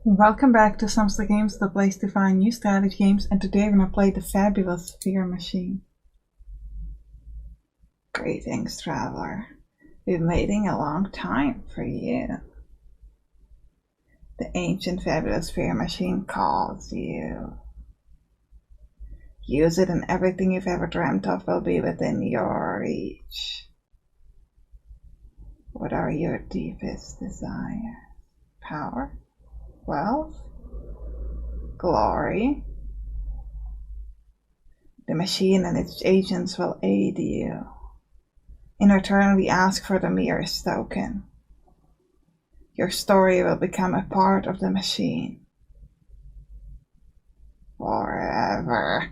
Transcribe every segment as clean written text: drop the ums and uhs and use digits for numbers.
Welcome back to Sampstra Games, the place to find new strategy games, and today we're gonna play the Fabulous Fear Machine. Greetings, traveler. We've been waiting a long time for you. The ancient Fabulous Fear Machine calls you. Use it and everything you've ever dreamt of will be within your reach. What are your deepest desires? Power? Wealth? Glory? The machine and its agents will aid you. In return, we ask for the merest token. Your story will become a part of the machine. Forever.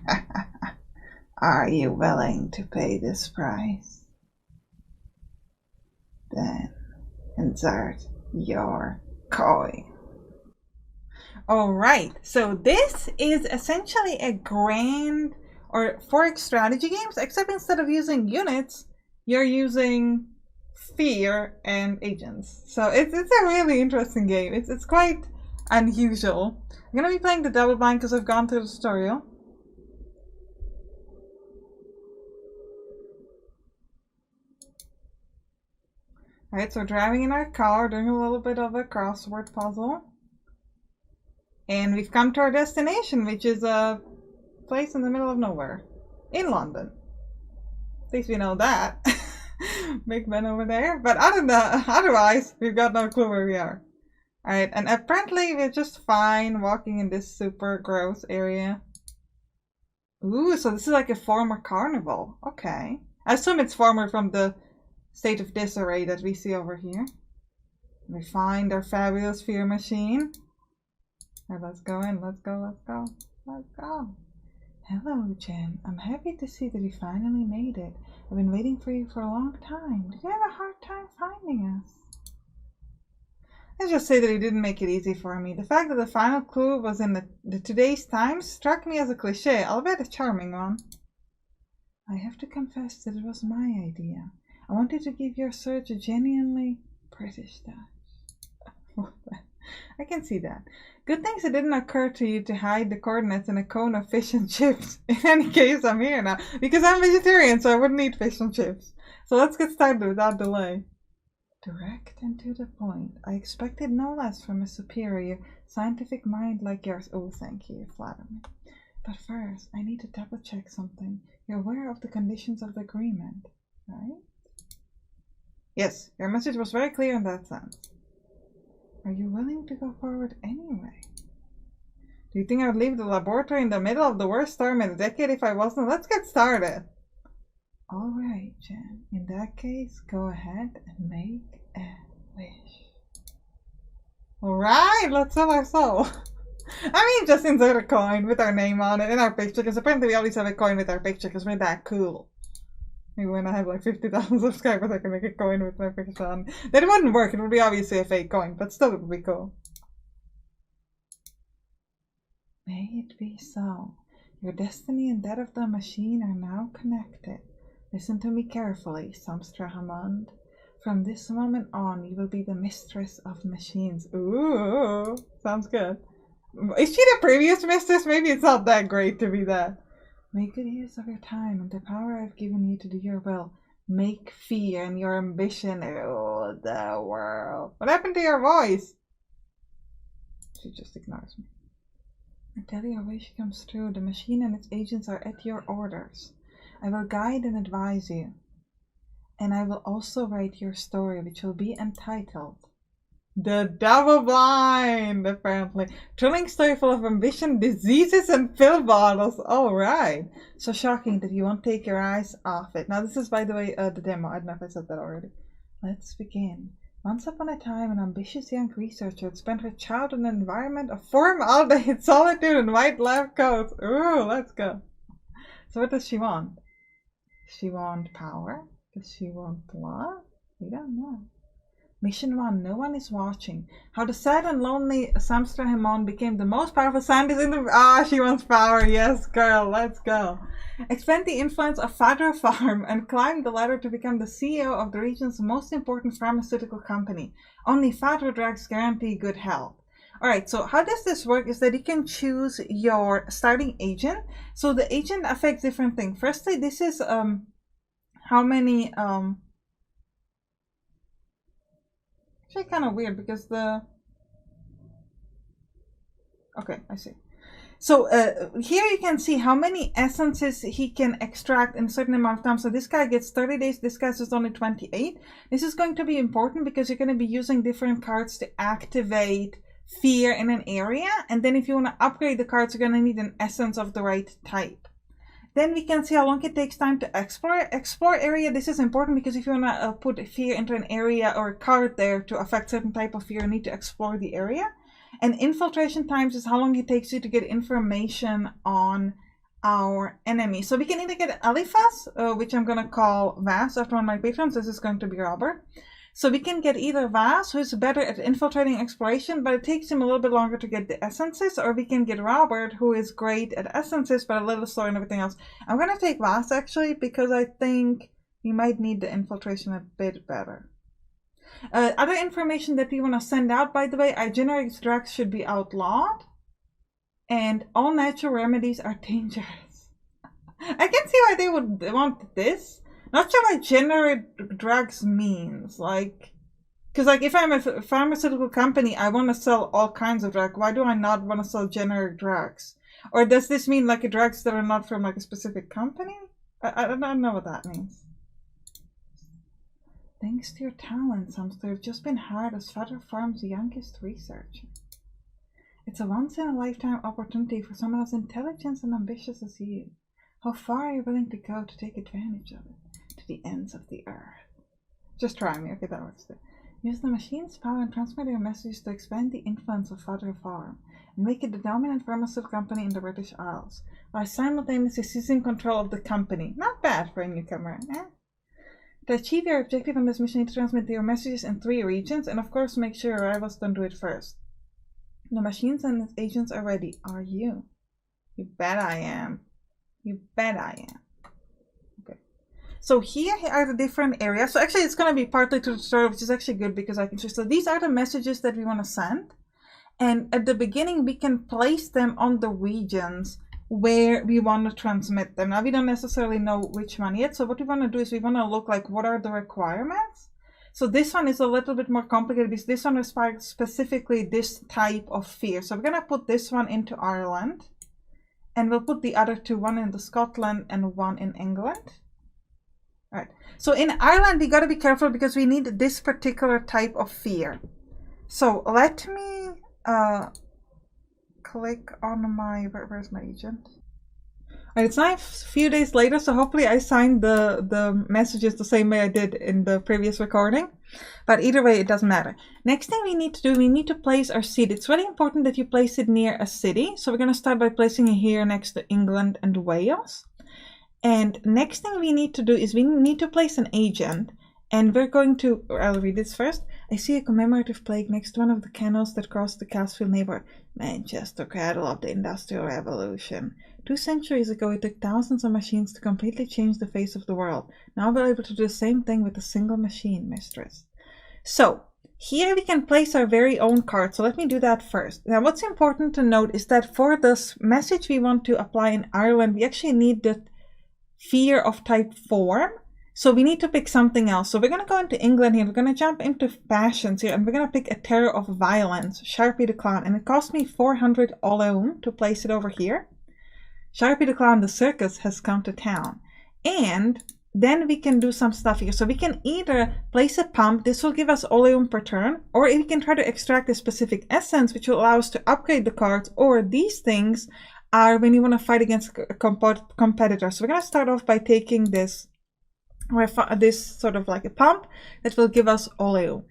Are you willing to pay this price? Then insert your coin. Alright, so this is essentially a grand or forex strategy games, except instead of using units, you're using fear and agents. So it's a really interesting game. It's quite unusual. I'm gonna be playing the double blind because I've gone through the tutorial. Alright, so we're driving in our car, doing a little bit of a crossword puzzle. And we've come to our destination, which is a place in the middle of nowhere. In London. At least we know that. Big Ben over there. But otherwise, we've got no clue where we are. Alright, and apparently we're just fine walking in this super gross area. Ooh, so this is like a former carnival. Okay. I assume it's former from the state of disarray that we see over here. We find our fabulous fear machine. Alright, let's go in. Let's go. Hello, Jen. I'm happy to see that we finally made it. I've been waiting for you for a long time. Did you have a hard time finding us? Let's just say that he didn't make it easy for me. The fact that the final clue was in the today's Times struck me as a cliché, albeit a charming one. I have to confess that it was my idea. I wanted to give your search a genuinely British touch. I can see that. Good things it didn't occur to you to hide the coordinates in a cone of fish and chips. In any case, I'm here now. Because I'm vegetarian, so I wouldn't eat fish and chips. So let's get started without delay. Direct and to the point. I expected no less from a superior, scientific mind like yours. Oh, thank you. You flatter me. But first, I need to double check something. You're aware of the conditions of the agreement, right? Yes, your message was very clear in that sense. Are you willing to go forward anyway? Do you think I would leave the laboratory in the middle of the worst storm in a decade if I wasn't? Let's get started. Alright, Jen. In that case, go ahead and make a wish. Alright, let's sell our soul. I mean, just insert a coin with our name on it and our picture, because apparently we always have a coin with our picture because we're that cool. Maybe when I have like 50,000 subscribers, I can make a coin with my picture on. That wouldn't work. It would be obviously a fake coin, but still it would be cool. May it be so. Your destiny and that of the machine are now connected. Listen to me carefully, Sampstra. From this moment on, you will be the mistress of machines. Ooh, sounds good. Is she the previous mistress? Maybe it's not that great to be that. Make good use of your time and the power I've given you to do your will. Make fear and your ambition rule the world. What happened to your voice? She just ignores me. Until your wish comes true, the machine and its agents are at your orders. I will guide and advise you. And I will also write your story, which will be entitled The Double Blind, apparently. Thrilling story full of ambition, diseases, and pill bottles. Alright. So shocking that you won't take your eyes off it. Now this is, by the way, the demo. I don't know if I said that already. Let's begin. Once upon a time, an ambitious young researcher had spent her childhood in an environment of formaldehyde, solitude, and white lab coats. Ooh, let's go. So what does she want? Does she want power? Does she want blood? We don't know. Mission 1. No one is watching. How the sad and lonely Sampstra became the most powerful scientist in the... she wants power. Yes, girl. Let's go. Expand the influence of Fadra Farm and climb the ladder to become the CEO of the region's most important pharmaceutical company. Only Fadra drugs guarantee good health. All right, so how does this work is that you can choose your starting agent. So the agent affects different things. Firstly, this is how many actually kind of weird because okay, I see. So here you can see how many essences he can extract in a certain amount of time. So this guy gets 30 days, this guy's just only 28. This is going to be important because you're going to be using different cards to activate fear in an area. And then if you want to upgrade the cards, you're going to need an essence of the right type. Then we can see how long it takes time to explore. Explore area, this is important because if you want to put fear into an area or a card there to affect certain type of fear, you need to explore the area. And infiltration times is how long it takes you to get information on our enemy. So we can either get Eliphaz, which I'm going to call Vaz after one of my patrons. This is going to be Robert. So we can get either Vaz, who's better at infiltrating exploration, but it takes him a little bit longer to get the essences, or we can get Robert, who is great at essences, but a little slower and everything else. I'm going to take Vaz, actually, because I think we might need the infiltration a bit better. Other information that we want to send out, by the way, our generic drugs should be outlawed, and all natural remedies are dangerous. I can see why they would want this. Not sure what generic drugs means, like, because like if I'm a pharmaceutical company, I want to sell all kinds of drugs. Why do I not want to sell generic drugs? Or does this mean like drugs that are not from like a specific company? I don't know what that means. Thanks to your talent, Sampstra, you've just been hired as Father Farm's youngest researcher. It's a once-in-a-lifetime opportunity for someone as intelligent and ambitious as you. How far are you willing to go to take advantage of it? To the ends of the earth. Just try me. Okay, that works too. Use the machine's power and transmit your messages to expand the influence of Father Farm and make it the dominant pharmaceutical company in the British Isles, while simultaneously seizing control of the company. Not bad for a newcomer, eh? To achieve your objective on this mission, you need to transmit your messages in 3 regions, and of course make sure your rivals don't do it first. The machines and its agents are ready. Are you? You bet I am. You bet I am. Okay. So here are the different areas. So actually it's going to be partly to the story, which is actually good because I can just... So these are the messages that we want to send. And at the beginning, we can place them on the regions where we want to transmit them. Now we don't necessarily know which one yet, so what we want to do is we want to look like what are the requirements. So this one is a little bit more complicated because this one requires specifically this type of fear. So we're going to put this one into Ireland, and we'll put the other 2, one in Scotland and one in England. All right, so in Ireland we got to be careful because we need this particular type of fear. So let me click on my, where's my agent? And it's now a few days later, so hopefully I signed the messages the same way I did in the previous recording. But either way, it doesn't matter. Next thing we need to do, we need to place our seed. It's really important that you place it near a city. So we're going to start by placing it here next to England and Wales. And next thing we need to do is we need to place an agent. And we're going to, or I'll read this first. I see a commemorative plaque next to one of the canals that crossed the Castlefield neighborhood. Manchester, cradle of the Industrial Revolution. 2 centuries ago, it took thousands of machines to completely change the face of the world. Now we're able to do the same thing with a single machine, mistress. So, here we can place our very own card. So let me do that first. Now what's important to note is that for this message we want to apply in Ireland, we actually need the fear of type form. So we need to pick something else. So we're going to go into England here. We're going to jump into passions here. And we're going to pick a terror of violence, Sharpie the Clown. And it cost me 400 oleum to place it over here. Sharpie the Clown, the circus has come to town. And then we can do some stuff here. So we can either place a pump. This will give us oleum per turn. Or we can try to extract a specific essence, which will allow us to upgrade the cards. Or these things are when you want to fight against a competitor. So we're going to start off by taking this sort of like a pump that will give us oleum.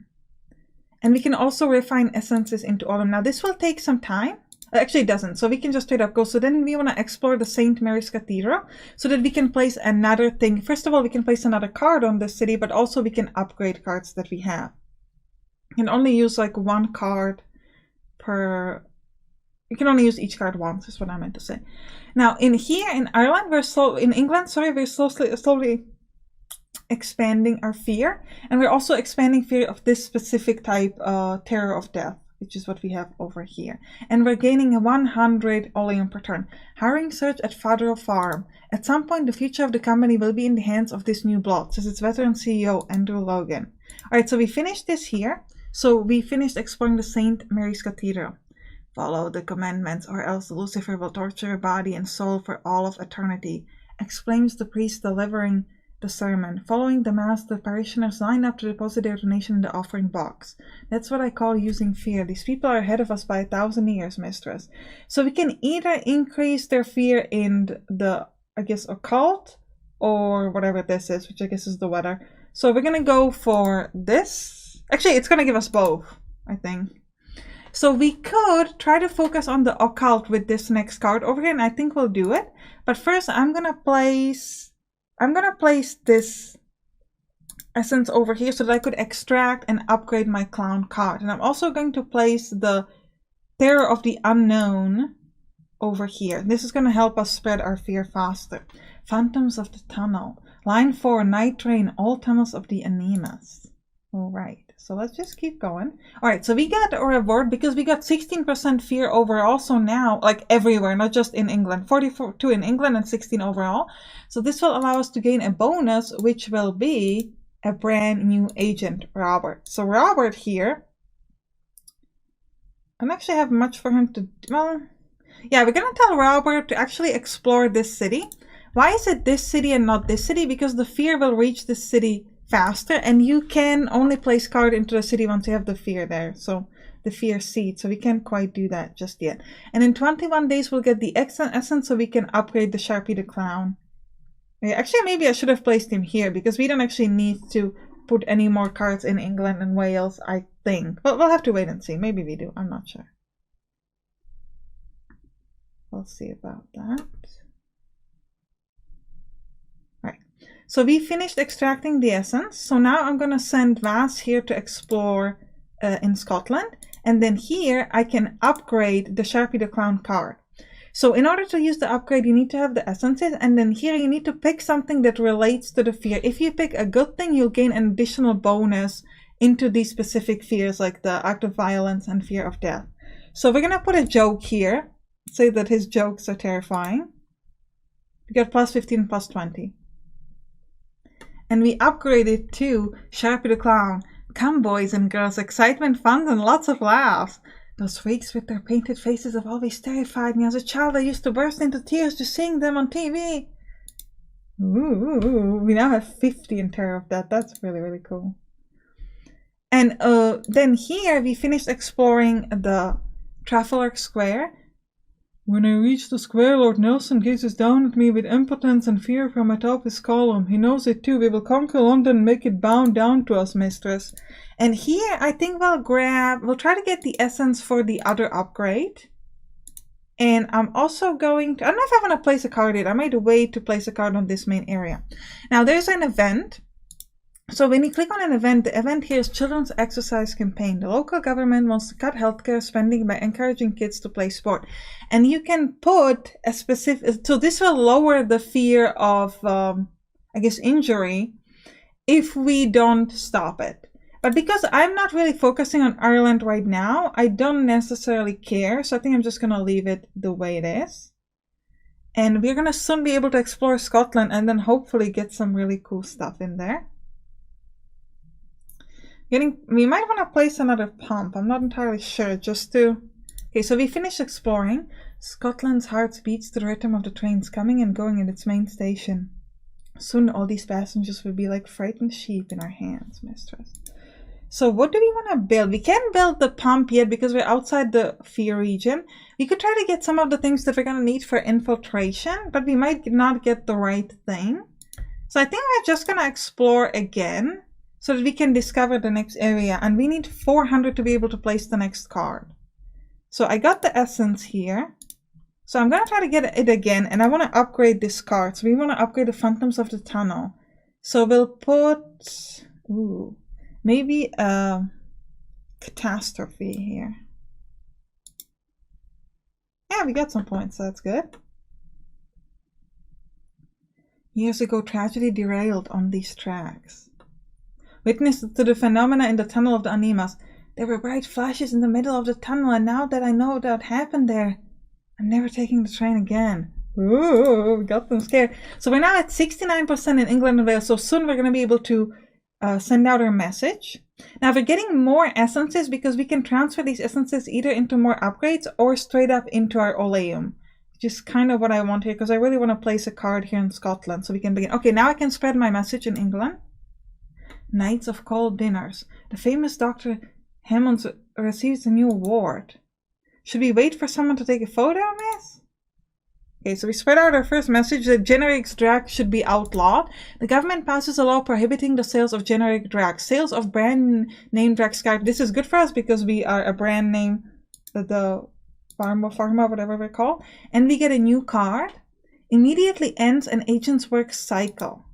And we can also refine essences into oleum. Now this will take some time. Actually it doesn't, so we can just straight up go. So then we want to explore the St. Mary's Cathedral so that we can place another thing. First of all, we can place another card on the city, but also we can upgrade cards that we have. You can only use like 1 card per... You can only use each card once, is what I meant to say. Now in here in Ireland, in England, we're slowly expanding our fear, and we're also expanding fear of this specific type, terror of death. which is what we have over here. And we're gaining 100 oleum per turn. Hiring search at Federal Farm. At some point, the future of the company will be in the hands of this new blood, says its veteran CEO, Andrew Logan. All right, so we finished this here. So we finished exploring the St. Mary's Cathedral. Follow the commandments, or else Lucifer will torture your body and soul for all of eternity, explains the priest delivering the sermon. Following the mass, the parishioners line up to deposit their donation in the offering box. That's what I call using fear. These people are ahead of us by 1,000 years, mistress. So we can either increase their fear in the, I guess, occult, or whatever this is, which I guess is the weather. So we're gonna go for this. Actually, it's gonna give us both, I think. So we could try to focus on the occult with this next card over here, and I think we'll do it. But first, I'm gonna place this essence over here so that I could extract and upgrade my clown card. And I'm also going to place the Terror of the Unknown over here. This is going to help us spread our fear faster. Phantoms of the Tunnel. Line 4, Night Train, all tunnels of the Anemas. All right, so let's just keep going. All right, so we got a reward because we got 16% fear overall. So now, like everywhere, not just in England, 42 in England and 16 overall. So this will allow us to gain a bonus, which will be a brand new agent, Robert. So Robert here, I don't actually have much for him to, well, yeah, we're gonna tell Robert to actually explore this city. Why is it this city and not this city? Because the fear will reach this city faster, and you can only place card into the city once you have the fear there, so the fear seed, so we can't quite do that just yet. And in 21 days we'll get the excellent essence so we can upgrade the Sharpie the Clown. Actually, maybe I should have placed him here because we don't actually need to put any more cards in England and Wales, I think, but we'll have to wait and see. Maybe we do, I'm not sure. We'll see about that. So we finished extracting the essence. So now I'm going to send Vas here to explore in Scotland. And then here I can upgrade the Sharpie the Clown card. So in order to use the upgrade, you need to have the essences. And then here you need to pick something that relates to the fear. If you pick a good thing, you'll gain an additional bonus into these specific fears, like the act of violence and fear of death. So we're going to put a joke here. Say that his jokes are terrifying. We got plus 15, plus 20. And we upgraded to Sharpie the Clown. Come, boys and girls, excitement, fun, and lots of laughs. Those freaks with their painted faces have always terrified me. As a child, I used to burst into tears just seeing them on TV. Ooh, we now have 50 in Terror of Death. That's really, really cool. And then here we finished exploring the Trafalgar Square. When I reach the square, Lord Nelson gazes down at me with impotence and fear from atop his column. He knows it too. We will conquer London and make it bow down to us, mistress. And here, I think we'll try to get the essence for the other upgrade. And I'm also going to, I don't know if I want to place a card yet. I might wait to place a card on this main area. Now, there's an event. So when you click on an event, the event here is Children's Exercise Campaign. The local government wants to cut healthcare spending by encouraging kids to play sport. And you can put a specific, so this will lower the fear of, I guess, injury if we don't stop it. But because I'm not really focusing on Ireland right now, I don't necessarily care. So I think I'm just going to leave it the way it is. And we're going to soon be able to explore Scotland and then hopefully get some really cool stuff in there. We might want to place another pump. I'm not entirely sure, just to... Okay, so we finished exploring. Scotland's heart beats to the rhythm of the trains coming and going at its main station. Soon all these passengers will be like frightened sheep in our hands, mistress. So what do we want to build? We can't build the pump yet because we're outside the fear region. We could try to get some of the things that we're going to need for infiltration, but we might not get the right thing. So I think we're just going to explore again, so that we can discover the next area. And we need 400 to be able to place the next card. So I got the essence here. So I'm going to try to get it again. And I want to upgrade this card. So we want to upgrade the Phantoms of the Tunnel. So we'll put, maybe a Catastrophe here. Yeah, we got some points. So that's good. Years ago, tragedy derailed on these tracks. Witness to the phenomena in the Tunnel of the Anemas. There were bright flashes in the middle of the tunnel, and now that I know what happened there, I'm never taking the train again. Ooh, got them scared. So we're now at 69% in England and Wales, so soon we're going to be able to send out our message. Now we're getting more essences because we can transfer these essences either into more upgrades or straight up into our Oleum, which is kind of what I want here because I really want to place a card here in Scotland so we can begin. Okay, now I can spread my message in England. Nights of Cold Dinners. The famous Dr. Hammonds receives a new award. Should we wait for someone to take a photo, miss? Okay, so we spread out our first message that generic drugs should be outlawed. The government passes a law prohibiting the sales of generic drugs. Sales of brand name drugs. This is good for us because we are a brand name, the pharma, whatever we're called. And we get a new card. Immediately ends an agent's work cycle.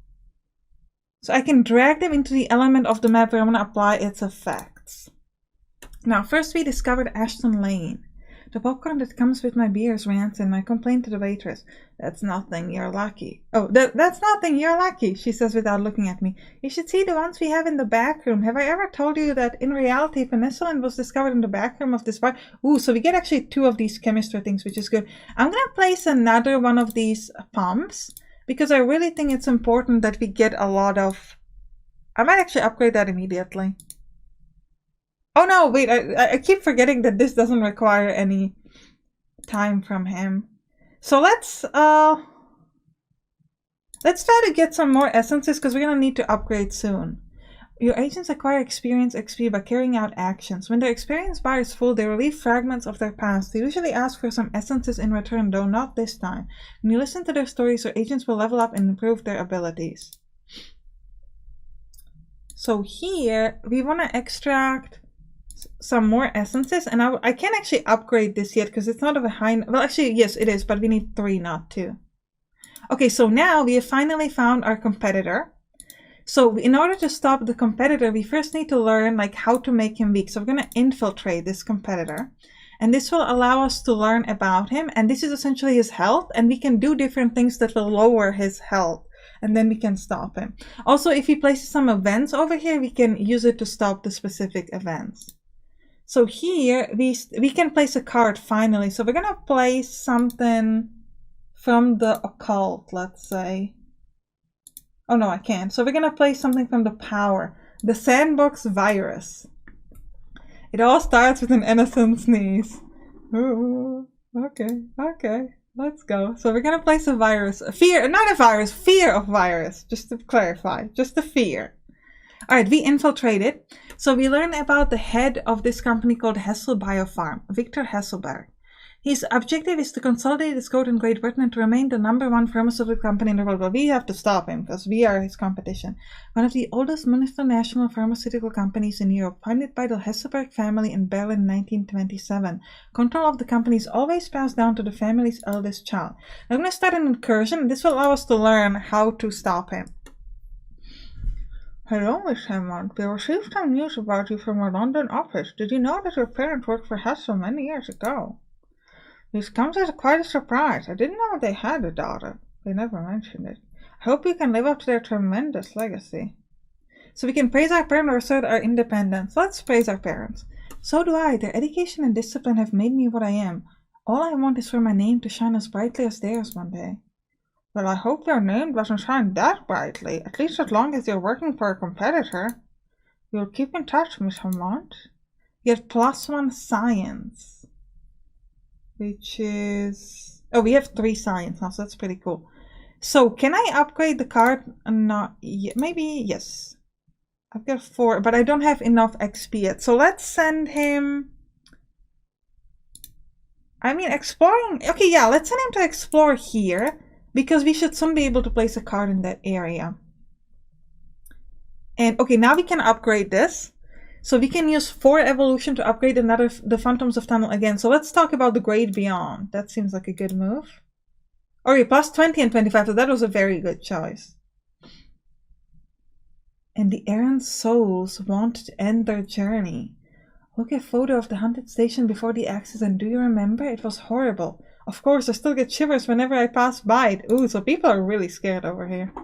So I can drag them into the element of the map where I'm going to apply its effects. Now, first we discovered Ashton Lane. The popcorn that comes with my beer is rancid, and I complained to the waitress. That's nothing, you're lucky. Oh, that's nothing, you're lucky, she says without looking at me. You should see the ones we have in the back room. Have I ever told you that in reality penicillin was discovered in the back room of this bar? Ooh, so we get actually 2 of these chemistry things, which is good. I'm going to place another one of these pumps because I really think it's important that we get a lot of... I might actually upgrade that immediately. Oh no, wait, I keep forgetting that this doesn't require any time from him. So let's try to get some more essences because we're going to need to upgrade soon. Your agents acquire experience XP by carrying out actions. When their experience bar is full, they relieve fragments of their past. They usually ask for some essences in return, though not this time. When you listen to their stories, your agents will level up and improve their abilities. So here, we want to extract some more essences, and I can't actually upgrade this yet because it's not of a high... Well, actually, yes, it is, but we need 3, not 2. Okay, so now we have finally found our competitor. So in order to stop the competitor, we first need to learn like how to make him weak. So we're going to infiltrate this competitor, and this will allow us to learn about him. And this is essentially his health, and we can do different things that will lower his health, and then we can stop him. Also, if he places some events over here, we can use it to stop the specific events. So here we can place a card finally. So we're going to place something from the occult, let's say. Oh no, I can't. So we're going to place something from the power. The Sandbox Virus. It all starts with an innocent sneeze. Ooh, okay, let's go. So we're going to place a virus. Fear, not a virus, fear of virus. Just to clarify, just the fear. All right, we infiltrated. So we learned about the head of this company called Hessel Biopharm, Victor Hesselberg. His objective is to consolidate his code in Great Britain and to remain the #1 pharmaceutical company in the world. Well, we have to stop him because we are his competition. One of the oldest multinational pharmaceutical companies in Europe, founded by the Hesselberg family in Berlin in 1927. Control of the company is always passed down to the family's eldest child. I'm going to start an incursion. This will allow us to learn how to stop him. Hello, Miss Hammond. We received some news about you from our London office. Did you know that your parents worked for Hessel many years ago? This comes as quite a surprise. I didn't know they had a daughter. They never mentioned it. I hope you can live up to their tremendous legacy. So we can praise our parents or assert our independence. Let's praise our parents. So do I. Their education and discipline have made me what I am. All I want is for my name to shine as brightly as theirs one day. Well, I hope your name doesn't shine that brightly, at least as long as you're working for a competitor. You'll keep in touch, Miss Hammond. You have +1 science, which is... Oh, we have 3 science now, so that's pretty cool. So, can I upgrade the card? Not yet. Maybe, yes. I've got 4, but I don't have enough XP yet. So, let's send him... I mean, exploring... Okay, yeah, let's send him to explore here. Because we should soon be able to place a card in that area. And okay, now we can upgrade this. So we can use 4 evolution to upgrade the Phantoms of Tunnel again. So let's talk about the Great Beyond. That seems like a good move. Okay, +20 and 25. So that was a very good choice. And the errant souls want to end their journey. Look at a photo of the haunted station before the accident. Do you remember? It was horrible. Of course, I still get shivers whenever I pass by it. Ooh, so people are really scared over here.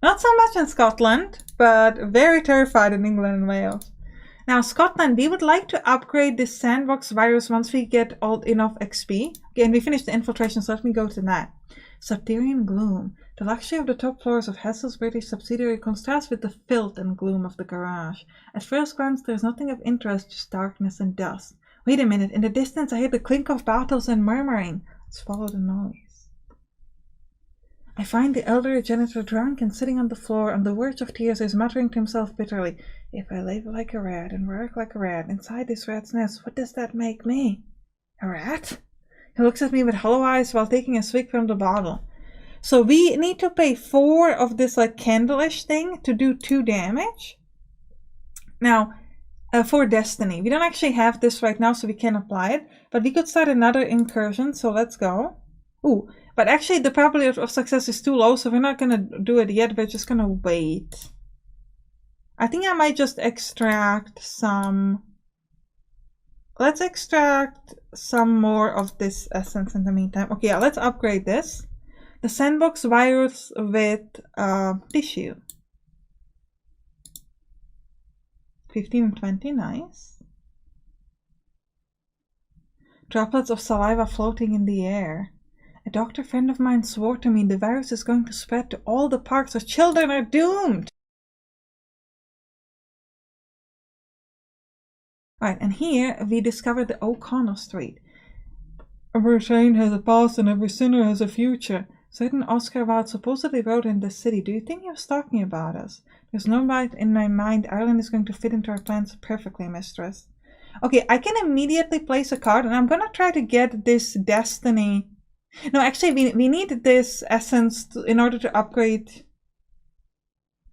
Not so much in Scotland, but very terrified in England and Wales. Now, Scotland, we would like to upgrade this Sandbox Virus once we get enough XP. Okay, and we finished the infiltration, so let me go to that. Subterranean gloom. The luxury of the top floors of Hessel's British subsidiary contrasts with the filth and gloom of the garage. At first glance, there is nothing of interest, just darkness and dust. Wait a minute, in the distance I hear the clink of battles and murmuring. Let's follow the noise. I find the elderly janitor drunk and sitting on the floor on the verge of tears. Is muttering to himself bitterly, "If I live like a rat and work like a rat inside this rat's nest, what does that make me? A rat?" He looks at me with hollow eyes while taking a swig from the bottle. So we need to pay 4 of this like candle-ish thing to do 2 damage. Now, for Destiny. We don't actually have this right now, so we can't apply it. But we could start another incursion, so let's go. Ooh, but actually the probability of success is too low, so we're not going to do it yet. We're just going to wait. I think I might just extract some... Let's extract some more of this essence in the meantime. Okay, yeah, let's upgrade this. The Sandbox Virus with tissue. 15 and 20, nice. Droplets of saliva floating in the air. A doctor friend of mine swore to me the virus is going to spread to all the parks, so children are doomed. Right, and here we discovered the O'Connell Street. Every saint has a past and every sinner has a future. Certain Oscar Wilde supposedly wrote in this city. Do you think he was talking about us? There's no doubt in my mind Ireland is going to fit into our plans perfectly, mistress. Okay, I can immediately place a card, and I'm going to try to get this Destiny. No, actually, we need this essence in order to upgrade.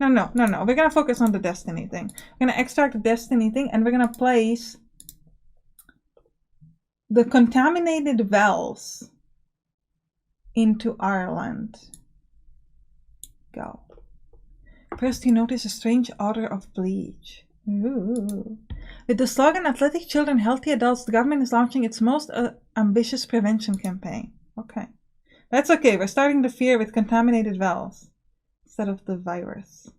No. We're going to focus on the Destiny thing. We're going to extract the Destiny thing, and we're going to place the contaminated wells into Ireland. Go. First, you notice a strange odor of bleach. Ooh. With the slogan "Athletic Children, Healthy Adults," the government is launching its most ambitious prevention campaign. Okay. That's okay. We're starting the fear with contaminated wells instead of the virus.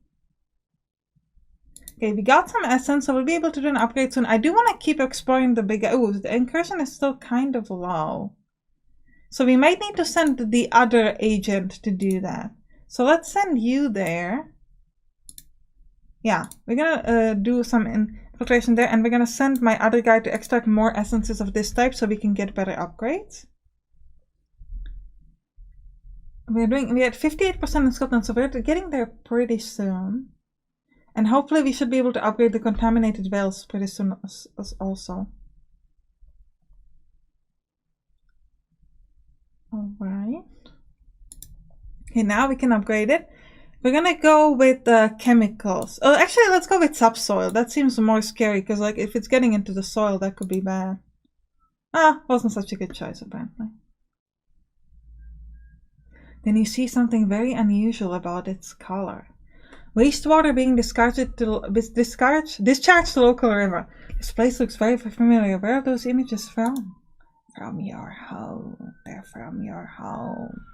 Okay, we got some essence, so we'll be able to do an upgrade soon. I do want to keep exploring the big... Oh, the incursion is still kind of low. So we might need to send the other agent to do that. So let's send you there. Yeah, we're gonna do some infiltration there, and we're gonna send my other guy to extract more essences of this type so we can get better upgrades. We had 58% in Scotland, so we're getting there pretty soon. And hopefully we should be able to upgrade the contaminated wells pretty soon also. Alright. Okay, now we can upgrade it. We're gonna go with chemicals. Oh, actually, let's go with subsoil. That seems more scary, because like if it's getting into the soil, that could be bad. Ah, wasn't such a good choice, apparently. Then you see something very unusual about its color. Wastewater being discharged to the local river. This place looks very familiar. Where are those images from? From your home. They're from your home.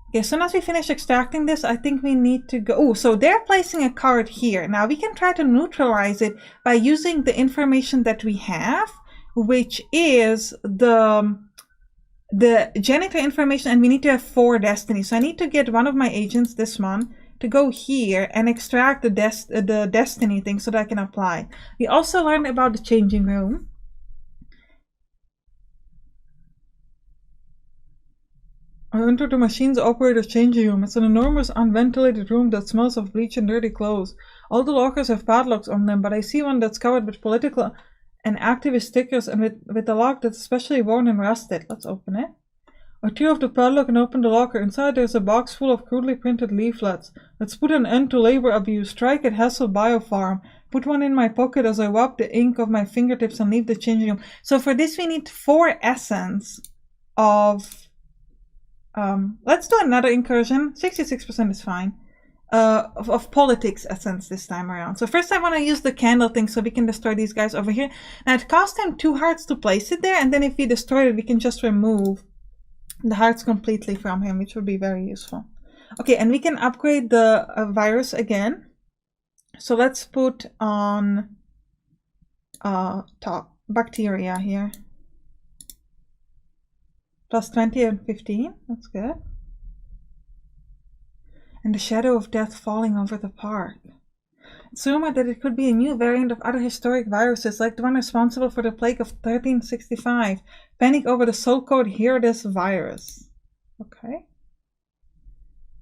Okay, as soon as we finish extracting this, I think we need to go... Oh, so they're placing a card here. Now we can try to neutralize it by using the information that we have, which is the janitor information, and we need to have 4 destinies. So I need to get one of my agents, this one, to go here and extract the destiny thing so that I can apply. We also learned about the changing room. I entered the machine's operator's changing room. It's an enormous unventilated room that smells of bleach and dirty clothes. All the lockers have padlocks on them, but I see one that's covered with political and activist stickers and with a lock that's especially worn and rusted. Let's open it. I tear off the padlock and open the locker. Inside there's a box full of crudely printed leaflets. Let's put an end to labor abuse. Strike at Hessel Biofarm. Put one in my pocket as I wipe the ink off my fingertips and leave the changing room. So for this we need 4 essence of... let's do another incursion. 66% is fine. Of politics essence this time around. So first I want to use the candle thing so we can destroy these guys over here. Now it cost him 2 hearts to place it there, and then if we destroy it we can just remove the hearts completely from him, which would be very useful. Okay, and we can upgrade the virus again. So let's put on top bacteria here. Plus 20 and 15, that's good. And the shadow of death falling over the park. It's rumored that it could be a new variant of other historic viruses, like the one responsible for the plague of 1365. Panic over the soul code, hear this virus. Okay.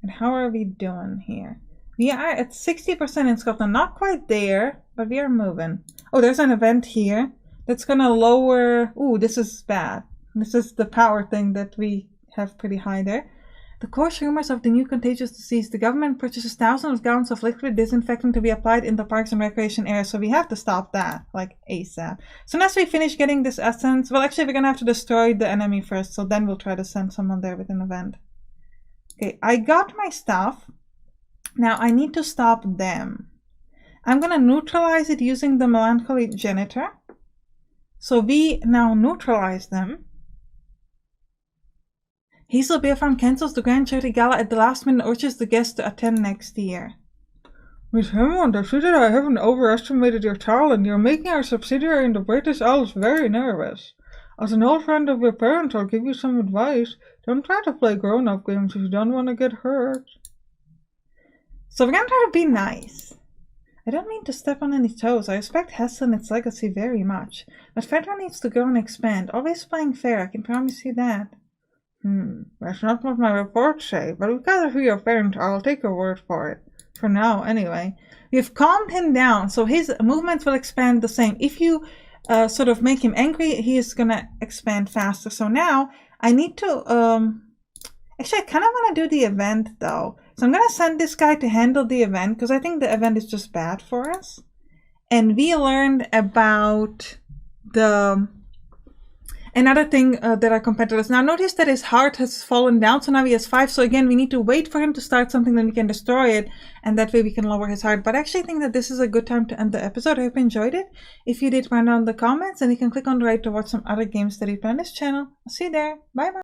And how are we doing here? We are at 60% in Scotland. Not quite there, but we are moving. Oh, there's an event here that's gonna lower... Ooh, this is bad. This is the power thing that we have pretty high there. The coarse rumors of the new contagious disease. The government purchases thousands of gallons of liquid disinfectant to be applied in the parks and recreation areas. So we have to stop that, like ASAP. So unless we finish getting this essence, well, actually we're gonna have to destroy the enemy first. So then we'll try to send someone there with an event. Okay, I got my stuff. Now I need to stop them. I'm gonna neutralize it using the melancholy janitor. So we now neutralize them. Hazel Bear Farm cancels the Grand Charity Gala at the last minute and urges the guests to attend next year. Miss Hammond, I see that I haven't overestimated your talent. You're making our subsidiary in the British Isles very nervous. As an old friend of your parents, I'll give you some advice. Don't try to play grown-up games if you don't want to get hurt. So we're gonna try to be nice. I don't mean to step on any toes. I respect Hess and its legacy very much. But Fedra needs to grow and expand. Always playing fair, I can promise you that. That's not what my reports say, but because of your parents, I'll take your word for it. For now, anyway. We've calmed him down, so his movements will expand the same. If you sort of make him angry, he is gonna expand faster. So now, I need to, actually, I kind of want to do the event, though. So I'm gonna send this guy to handle the event, because I think the event is just bad for us. And we learned about the... Another thing that our competitors... Now notice that his heart has fallen down, so now he has 5. So again, we need to wait for him to start something, then we can destroy it, and that way we can lower his heart. But I actually think that this is a good time to end the episode. I hope you enjoyed it. If you did, write down in the comments, and you can click on the right to watch some other games that we play on this channel. I'll see you there. Bye bye.